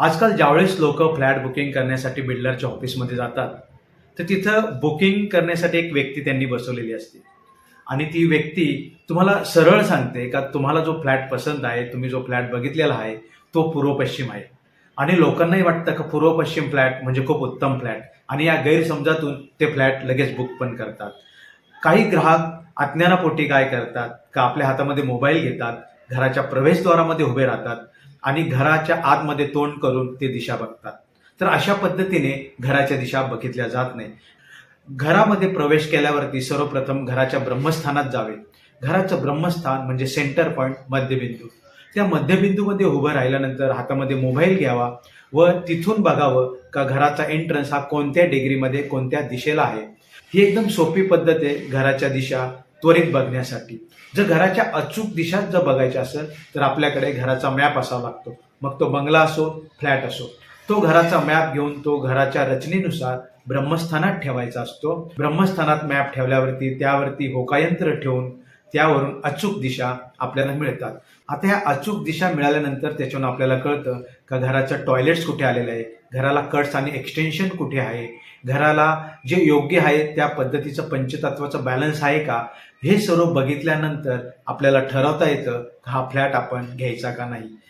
आजकाल ज्यावेळेस लोक फ्लॅट बुकिंग करण्यासाठी बिल्डरच्या ऑफिसमध्ये जातात, तर तिथं बुकिंग करण्यासाठी एक व्यक्ती त्यांनी बसवलेली असते आणि ती व्यक्ती तुम्हाला सरळ सांगते का तुम्हाला जो फ्लॅट पसंत आहे, तुम्ही जो फ्लॅट बघितलेला आहे, तो पूर्व पश्चिम आहे. आणि लोकांनाही वाटतं का पूर्व पश्चिम फ्लॅट म्हणजे खूप उत्तम फ्लॅट आणि या गैरसमजातून ते फ्लॅट लगेच बुक पण करतात. काही ग्राहक अज्ञानापोटी काय करतात का आपल्या हातामध्ये मोबाईल घेतात, घराच्या प्रवेशद्वारामध्ये उभे राहतात आणि घराच्या आतमध्ये तोंड करून ते दिशा बघतात. तर अशा पद्धतीने घराच्या दिशा बघितल्या जात नाही. घरामध्ये प्रवेश केल्यावरती सर्वप्रथम घराच्या ब्रह्मस्थानात जावे. घराचं ब्रह्मस्थान म्हणजे सेंटर पॉईंट, मध्यबिंदू. त्या मध्यबिंदूमध्ये उभं राहिल्यानंतर हातामध्ये मोबाईल घ्यावा व तिथून बघावं का घराचा एंट्रन्स हा कोणत्या डिग्रीमध्ये कोणत्या दिशेला आहे. ही एकदम सोपी पद्धत आहे घराच्या दिशा त्वरित बघण्यासाठी. जर घराच्या अचूक दिशा जर बघायच्या असेल तर आपल्याकडे घराचा मॅप असावा लागतो. मग तो बंगला असो, फ्लॅट असो. तो घराचा मॅप घेऊन तो घराच्या रचनेनुसार ब्रह्मस्थानात ठेवायचा असतो. ब्रह्मस्थानात मॅप ठेवल्यावरती त्यावरती होकायंत्र ठेवून त्यावरून अचूक दिशा आपल्याला मिळतात. आता ह्या अचूक दिशा मिळाल्यानंतर त्याच्यावरून आपल्याला कळतं का घराचं टॉयलेट्स कुठे आलेलं आहे, घराला कट्स आणि एक्सटेन्शन कुठे आहे, घराला जे योग्य आहे त्या पद्धतीचं पंचतत्वाचं बॅलन्स आहे का, हे सर्व बघितल्यानंतर आपल्याला ठरवता येतं हा फ्लॅट आपण घ्यायचा का नाही.